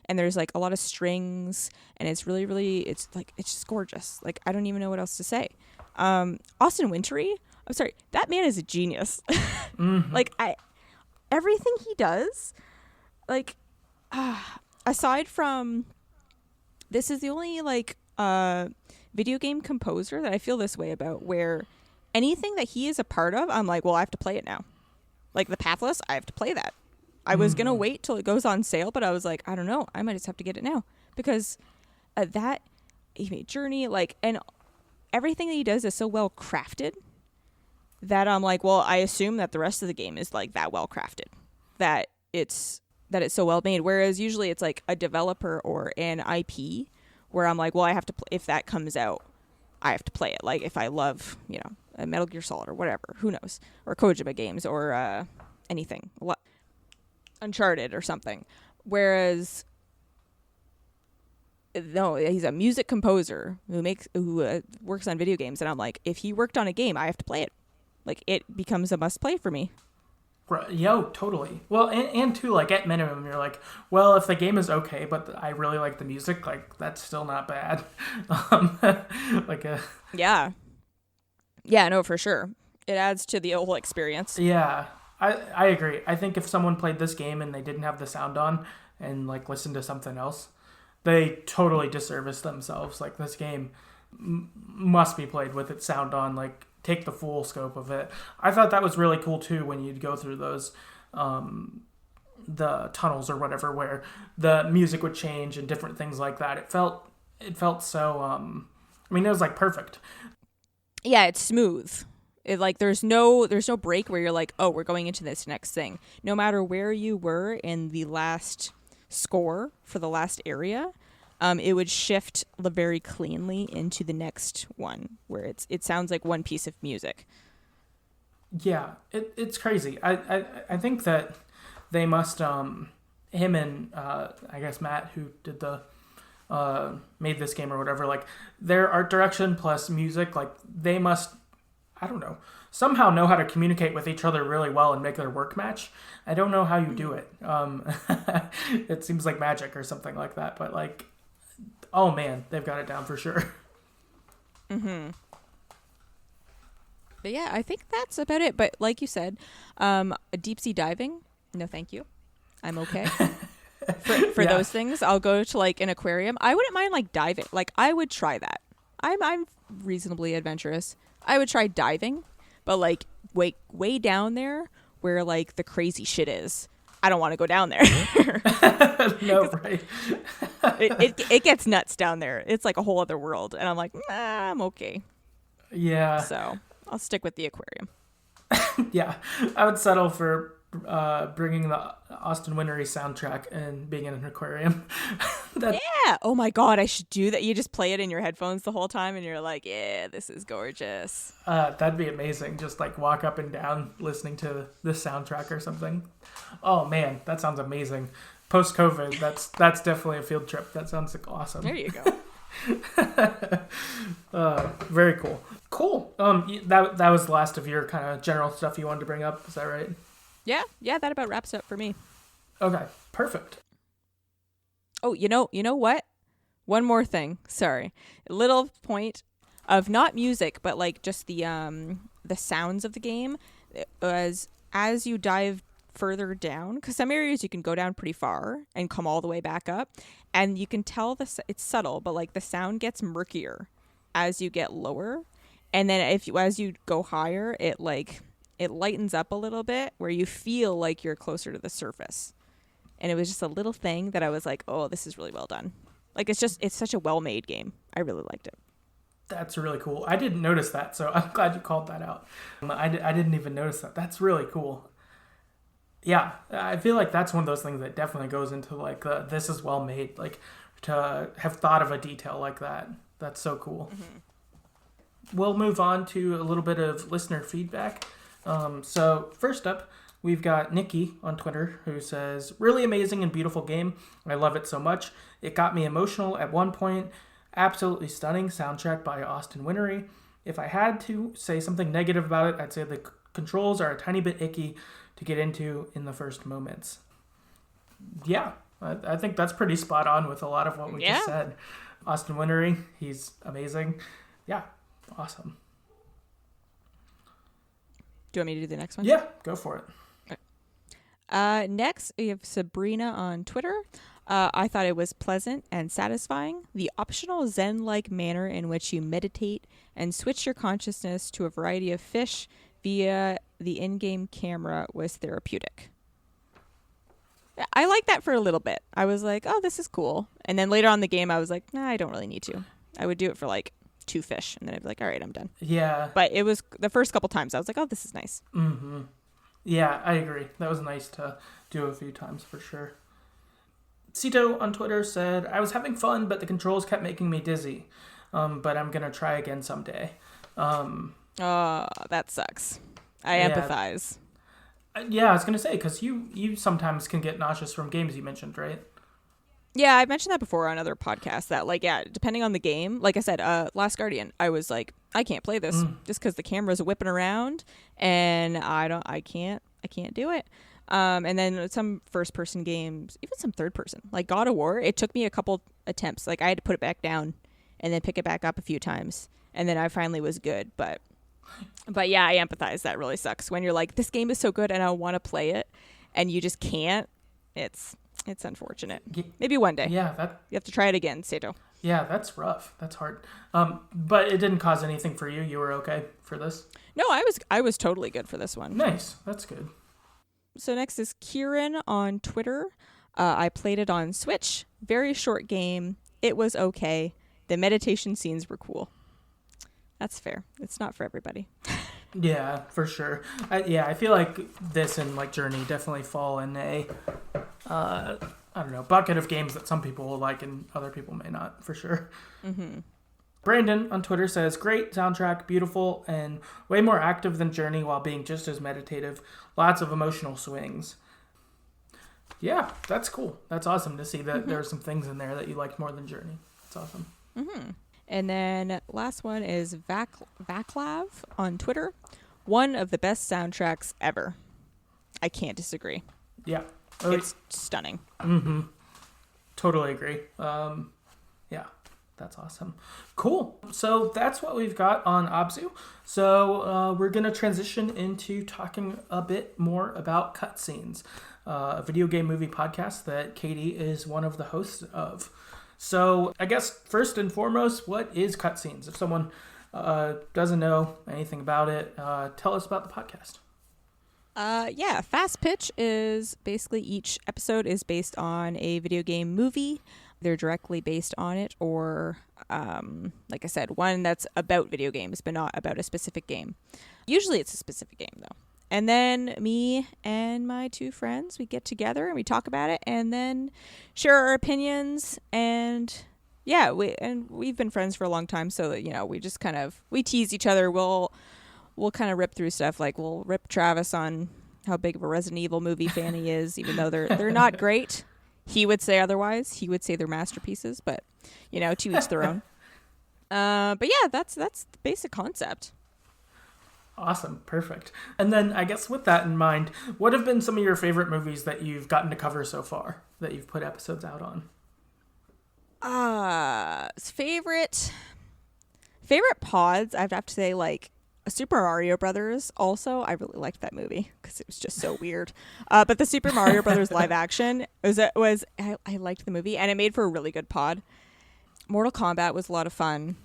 there's like a lot of strings, and it's really, really, it's just gorgeous. Like, I don't even know what else to say. Austin Wintory, I'm sorry, that man is a genius. Like, everything he does, like, aside from, this is the only like video game composer that I feel this way about, where anything that he is a part of, I'm like, well, I have to play it now. Like the Pathless, I have to play that. I was gonna wait till it goes on sale, but I was like, I don't know, I might just have to get it now, because that he made Journey, like, and everything that he does is so well crafted that I'm like, well, I assume that the rest of the game is like that well crafted, that it's so well made. Whereas usually it's like a developer or an IP where I'm like, well, I have to if that comes out, I have to play it. Like if I love, you know, a Metal Gear Solid or whatever, who knows, or Kojima games or anything, Uncharted or something. Whereas no, he's a music composer who works on video games, and I'm like, if he worked on a game, I have to play it. Like, it becomes a must play for me. Yo, totally. Well, and too, like, at minimum, you're like, well, if the game is okay, but I really like the music, like, that's still not bad. Um, like a Yeah. Yeah, no, for sure. It adds to the whole experience. Yeah, I agree. I think if someone played this game and they didn't have the sound on and like listened to something else, they totally disservice themselves. Like this game must be played with its sound on. Like take the full scope of it. I thought that was really cool too when you'd go through those the tunnels or whatever where the music would change and different things like that. It felt so. I mean, it was like perfect. Yeah, it's smooth. It like there's no break where you're like, oh, we're going into this next thing. No matter where you were in the last score for the last area, it would shift very cleanly into the next one where it sounds like one piece of music. Yeah, it's crazy. I think that they must him and I guess Matt, who did the made this game or whatever, like their art direction plus music, like they must, I don't know, somehow know how to communicate with each other really well and make their work match. I don't know how you do it. It seems like magic or something like that, but like, oh man, they've got it down for sure. Mm-hmm. But yeah, I think that's about it. But like you said, deep sea diving, no thank you. I'm okay. For Yeah. those things, I'll go to like an aquarium. I wouldn't mind like diving. Like I would try that. I'm reasonably adventurous. I would try diving, but like way down there where like the crazy shit is. I don't want to go down there. No, right. it gets nuts down there. It's like a whole other world, and I'm like, nah, I'm okay. Yeah. So I'll stick with the aquarium. Yeah. I would settle for bringing the Austin Wintory soundtrack and being in an aquarium. Yeah. Oh my God, I should do that. You just play it in your headphones the whole time, and you're like, yeah, this is gorgeous. That'd be amazing. Just like walk up and down listening to this soundtrack or something. Oh man, that sounds amazing. Post COVID, that's definitely a field trip. That sounds like awesome. There you go. Very cool. Cool. That was the last of your kind of general stuff you wanted to bring up. Is that right? Yeah. That about wraps up for me. Okay. Perfect. Oh, you know what? One more thing. Sorry. A little point of not music, but like just the sounds of the game as you dive further down, because some areas you can go down pretty far and come all the way back up, and you can tell it's subtle, but like the sound gets murkier as you get lower, and then as you go higher, it lightens up a little bit where you feel like you're closer to the surface. And it was just a little thing that I was like, oh, this is really well done. Like it's such a well-made game. I really liked it. That's really cool. I didn't notice that, so I'm glad you called that out. I didn't even notice that. That's really cool. Yeah, I feel like that's one of those things that definitely goes into like this is well made. Like to have thought of a detail like that. That's so cool. Mm-hmm. We'll move on to a little bit of listener feedback. So first up, we've got Nikki on Twitter who says, really amazing and beautiful game. I love it so much. It got me emotional at one point. Absolutely stunning soundtrack by Austin Wintory. If I had to say something negative about it, I'd say the controls are a tiny bit icky to get into in the first moments. Yeah, I think that's pretty spot on with a lot of what we just said. Austin Wintory, he's amazing. Yeah, awesome. Do you want me to do the next one? Yeah, go for it. Okay. Next, we have Sabrina on Twitter. I thought it was pleasant and satisfying. The optional Zen-like manner in which you meditate and switch your consciousness to a variety of fish via the in-game camera was therapeutic. I liked that for a little bit. I was like, oh, this is cool. And then later on in the game, I was like, nah, I don't really need to. I would do it for like 2 fish. And then I'd be like, all right, I'm done. Yeah. But it was the first couple times I was like, oh, this is nice. Mm-hmm. Yeah, I agree. That was nice to do a few times for sure. Cito on Twitter said, I was having fun, but the controls kept making me dizzy. But I'm going to try again someday. Oh, that sucks. I empathize. Yeah, I was going to say, because you sometimes can get nauseous from games you mentioned, right? Yeah, I mentioned that before on other podcasts that, like, yeah, depending on the game, like I said, Last Guardian, I was like, I can't play this just because the camera's whipping around and I can't I can't do it. And then some first-person games, even some third-person, like God of War. It took me a couple attempts. Like I had to put it back down and then pick it back up a few times, and then I finally was good. But yeah, I empathize. That really sucks when you're like, this game is so good and I want to play it, and you just can't. It's unfortunate. Maybe one day. Yeah, you have to try it again, Sato. Yeah, that's rough. That's hard. But it didn't cause anything for you. You were okay for this? No, I was totally good for this one. Nice. That's good. So next is Kieran on Twitter. I played it on Switch. Very short game. It was okay. The meditation scenes were cool. That's fair. It's not for everybody. Yeah, for sure. I feel like this and like Journey definitely fall in a I don't know, bucket of games that some people will like and other people may not, for sure. Mm-hmm. Brandon on Twitter says, great soundtrack, beautiful, and way more active than Journey while being just as meditative. Lots of emotional swings. Yeah, that's cool. That's awesome to see that there are some things in there that you like more than Journey. That's awesome. Mm-hmm. And then last one is Vaclav on Twitter. One of the best soundtracks ever. I can't disagree. Yeah. It's stunning. Mm-hmm. Totally agree. Yeah, that's awesome. Cool. So that's what we've got on Abzu. So we're going to transition into talking a bit more about cutscenes, a video game movie podcast that Katie is one of the hosts of. So I guess first and foremost, what is cutscenes? If someone doesn't know anything about it, tell us about the podcast. Fast Pitch is basically each episode is based on a video game movie. They're directly based on it, or like I said, one that's about video games but not about a specific game. Usually it's a specific game though. And then me and my two friends, we get together and we talk about it and then share our opinions. And yeah, we've been friends for a long time, so you know, we just we tease each other. We'll kind of rip through stuff, like we'll rip Travis on how big of a Resident Evil movie fan he is, even though they're not great. He would say otherwise. He would say they're masterpieces, but you know, to each their own. But yeah, that's the basic concept. Awesome. Perfect. And then I guess with that in mind, what have been some of your favorite movies that you've gotten to cover so far, that you've put episodes out on? Favorite pods, I'd have to say, like, Super Mario Brothers. Also, I really liked that movie because it was just so weird. But the Super Mario Brothers live action I liked the movie, and it made for a really good pod. Mortal Kombat was a lot of fun.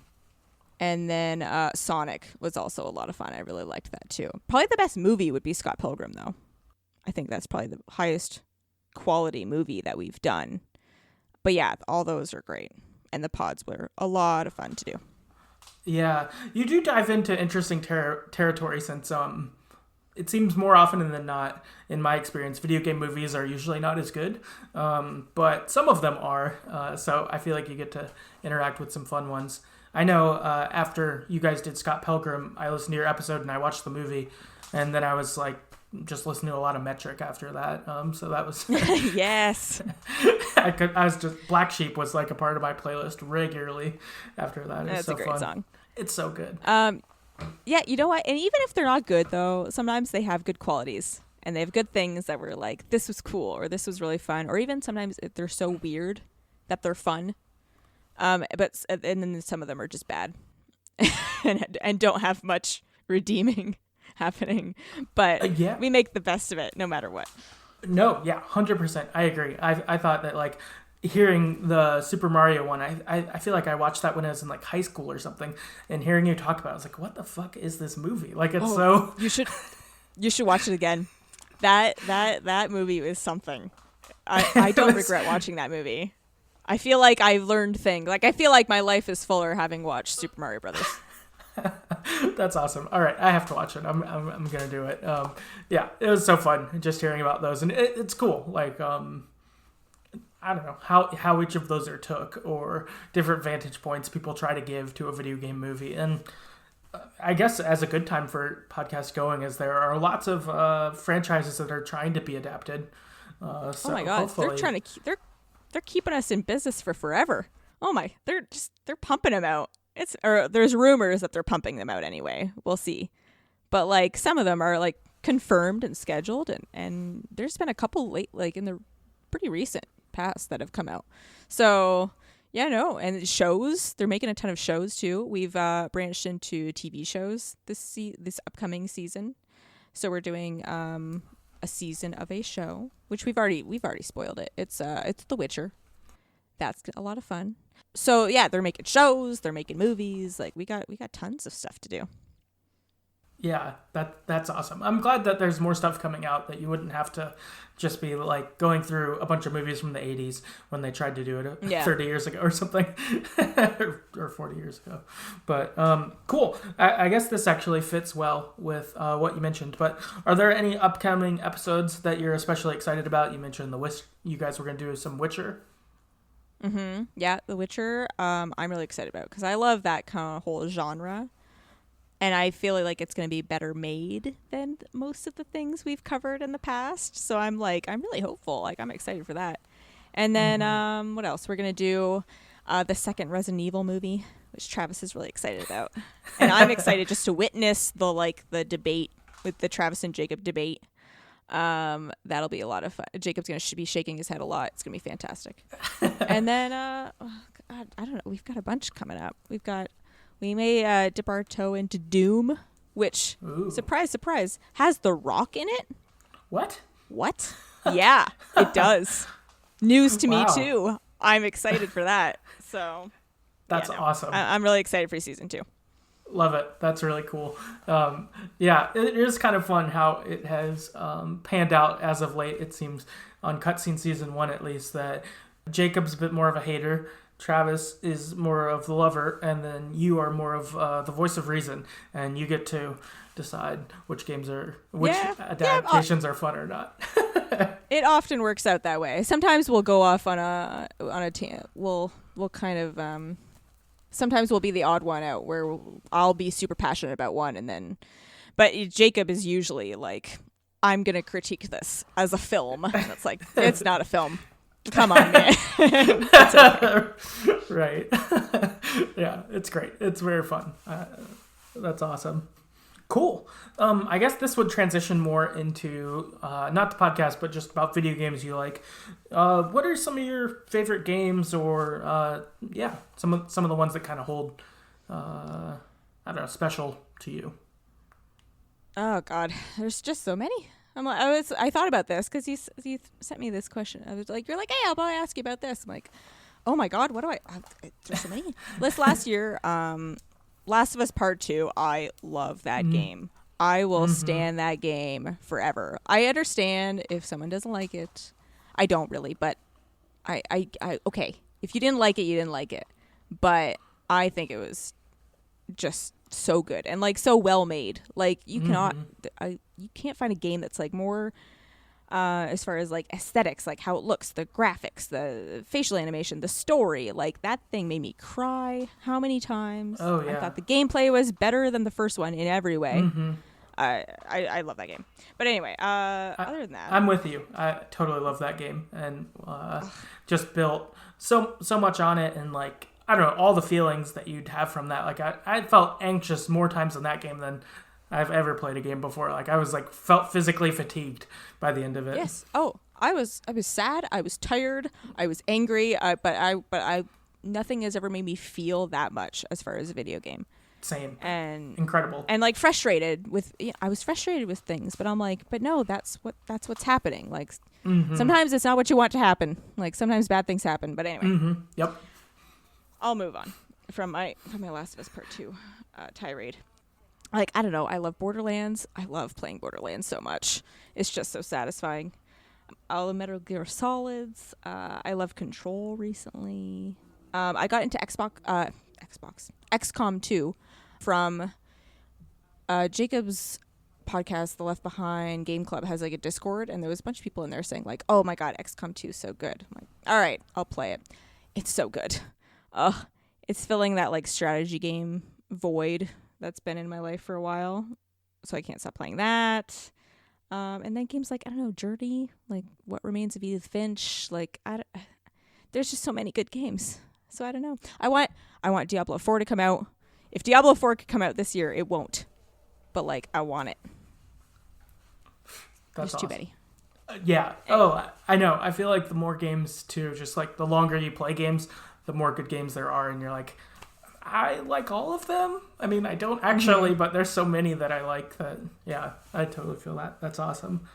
And then Sonic was also a lot of fun. I really liked that too. Probably the best movie would be Scott Pilgrim, though. I think that's probably the highest quality movie that we've done. But yeah, all those are great. And the pods were a lot of fun to do. Yeah, you do dive into interesting territory since it seems more often than not, in my experience, video game movies are usually not as good. But some of them are. So I feel like you get to interact with some fun ones. I know after you guys did Scott Pilgrim, I listened to your episode and I watched the movie, and then I was like just listening to a lot of Metric after that. So that was yes. I was just Black Sheep was like a part of my playlist regularly after that. That's so a great fun. song. It's so good. Yeah, you know what? And even if they're not good though, sometimes they have good qualities and they have good things that were like, this was cool or this was really fun, or even sometimes they're so weird that they're fun. And then some of them are just bad and don't have much redeeming happening. But yeah. We make the best of it no matter what. No, yeah, 100%. I agree. I thought that like hearing the Super Mario one, I feel like I watched that when I was in like high school or something, and hearing you talk about it, I was like, what the fuck is this movie? Like it's so you should watch it again. That movie is something. I don't regret watching that movie. I feel like I've learned things. Like I feel like my life is fuller having watched Super Mario Brothers. That's awesome. All right, I have to watch it. I'm gonna do it. Yeah, it was so fun just hearing about those, and it's cool. Like I don't know how each of those are took, or different vantage points people try to give to a video game movie. And I guess as a good time for podcasts going is there are lots of franchises that are trying to be adapted. So oh my god, hopefully... they're keeping us in business for forever. Oh my, they're pumping them out. There's rumors that they're pumping them out anyway. We'll see. But like some of them are like confirmed and scheduled, and there's been a couple late, like in the pretty recent past, that have come out. So yeah, no, and shows, they're making a ton of shows too. We've branched into TV shows this upcoming season. So we're doing a season of a show, which we've already spoiled it. It's The Witcher. That's a lot of fun. So yeah, they're making shows, they're making movies. Like we got tons of stuff to do. Yeah, that's awesome. I'm glad that there's more stuff coming out, that you wouldn't have to just be like going through a bunch of movies from the 80s when they tried to do it 30 years ago or something, or 40 years ago. But cool. I guess this actually fits well with what you mentioned. But are there any upcoming episodes that you're especially excited about? You mentioned you guys were going to do some Witcher. Mm-hmm. Yeah, The Witcher. I'm really excited about, because I love that kind of whole genre. And I feel like it's going to be better made than most of the things we've covered in the past. So I'm really hopeful. Like, I'm excited for that. And then what else? We're going to do the second Resident Evil movie, which Travis is really excited about. And I'm excited just to witness the debate with the Travis and Jacob debate. That'll be a lot of fun. Jacob's going to be shaking his head a lot. It's going to be fantastic. And then, oh God, I don't know. We've got a bunch coming up. We may dip our toe into Doom, which, surprise, surprise, has The Rock in it. What? Yeah, it does. News to me, too. I'm excited for that. So that's awesome. I'm really excited for season 2. Love it. That's really cool. Yeah, it is kind of fun how it has panned out as of late. It seems on Cutscene Season 1, at least, that Jacob's a bit more of a hater. Travis is more of the lover, and then you are more of the voice of reason, and you get to decide which adaptations are fun or not. It often works out that way. Sometimes we'll go off on a we'll kind of sometimes we'll be the odd one out, where I'll be super passionate about one, but Jacob is usually like, I'm gonna critique this as a film. And it's like, it's not a film. Come on, man. Okay. Right. Yeah, it's great. It's very fun. That's awesome. Cool. I guess this would transition more into not the podcast, but just about video games you like. What are some of your favorite games, or some of the ones that kind of hold I don't know, special to you? Oh God, there's just so many. I thought about this because you sent me this question. I was like, you're like, hey, I'll probably ask you about this. I'm like, oh my God, what do there's so many. Last year, Last of Us Part 2, I love that game. I will stand that game forever. I understand if someone doesn't like it. I don't really, but I okay. If you didn't like it, you didn't like it. But I think it was just so good and like so well made. Like you can't find a game that's like more as far as like aesthetics, like how it looks, the graphics, the facial animation, the story. Like that thing made me cry how many times. Oh yeah. I thought the gameplay was better than the first one in every way. I love that game. But anyway, other than that, I'm with you. I totally love that game, and just built so much on it, and like, I don't know, all the feelings that you'd have from that. Like I felt anxious more times in that game than I've ever played a game before. Like I was like felt physically fatigued by the end of it. Yes. Oh, I was sad. I was tired. I was angry. But nothing has ever made me feel that much as far as a video game. Same. And incredible. And like frustrated with. I was frustrated with things, but I'm like, but no, that's what's happening. Like sometimes it's not what you want to happen. Like sometimes bad things happen. But anyway. Yep. I'll move on from my Last of Us Part 2 tirade. Like, I don't know. I love Borderlands. I love playing Borderlands so much. It's just so satisfying. I love Metal Gear Solids. I love Control recently. I got into XCOM 2 from Jacob's podcast, The Left Behind Game Club, has like a Discord, and there was a bunch of people in there saying like, oh my God, XCOM 2 is so good. I'm like, all right, I'll play it. It's so good. It's filling that like strategy game void that's been in my life for a while, so I can't stop playing that. And then games like, I don't know, Journey, like What Remains of Edith Finch, like there's just so many good games. So I don't know. I want Diablo 4 to come out. If Diablo 4 could come out this year, it won't. But like I want it. That's There's too awesome. many. Yeah. Oh, I know. I feel like the more games too, just like the longer you play games, the more good games there are, and you're like, I like all of them. I mean, I don't actually, but there's so many that I like that. Yeah, I totally feel that. That's awesome.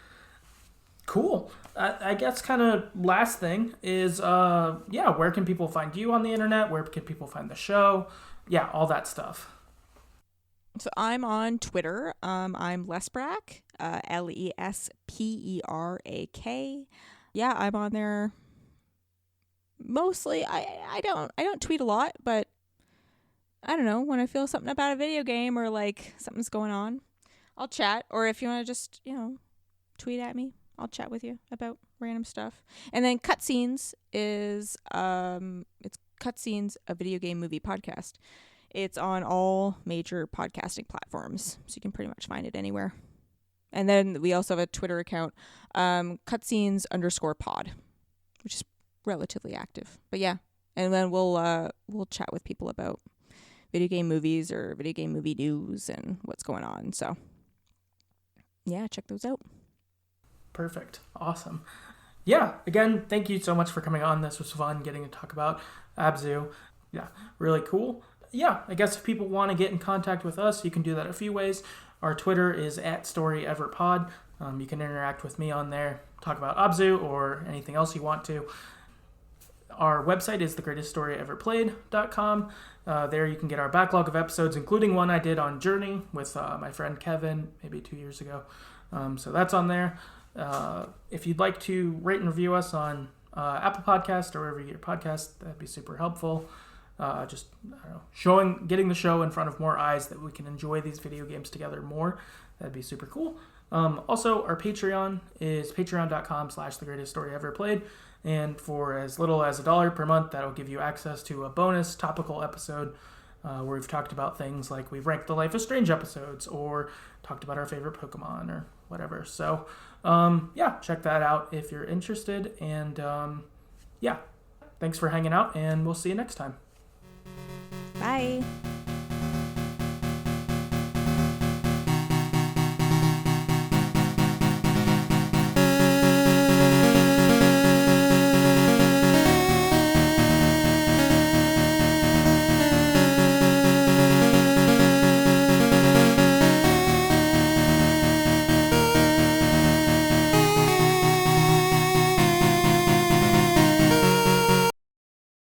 Cool. I guess kind of last thing is, yeah, where can people find you on the internet? Where can people find the show? Yeah, all that stuff. So I'm on Twitter. I'm Lesbrak, Lesperak. Yeah, I'm on there mostly. I don't tweet a lot, but I don't know, when I feel something about a video game or like something's going on, I'll chat. Or if you want to just, tweet at me, I'll chat with you about random stuff. And then Cutscenes is it's Cutscenes, a video game movie podcast. It's on all major podcasting platforms, so you can pretty much find it anywhere. And then we also have a Twitter account, cutscenes_pod, which is relatively active. But yeah, and then we'll chat with people about video game movies or video game movie news and what's going on. So yeah, check those out. Perfect. Awesome. Yeah, again, thank you so much for coming on. This was fun getting to talk about Abzu. Yeah, really cool. Yeah, I guess if people want to get in contact with us, you can do that a few ways. Our Twitter is @StoryEverPod. You can interact with me on there, talk about Abzu or anything else you want to. Our website is TheGreatestStoryEverPlayed.com. There you can get our backlog of episodes, including one I did on Journey with my friend Kevin, maybe 2 years ago. So that's on there. If you'd like to rate and review us on Apple Podcast or wherever you get your podcast, that'd be super helpful. Just, I don't know, getting the show in front of more eyes that we can enjoy these video games together more. That'd be super cool. Also, our Patreon is patreon.com/TheGreatestStoryEverPlayed. And for as little as $1 per month, that'll give you access to a bonus topical episode where we've talked about things like we've ranked the Life is Strange episodes or talked about our favorite Pokemon or whatever. So, yeah, check that out if you're interested. And, yeah, thanks for hanging out, and we'll see you next time. Bye.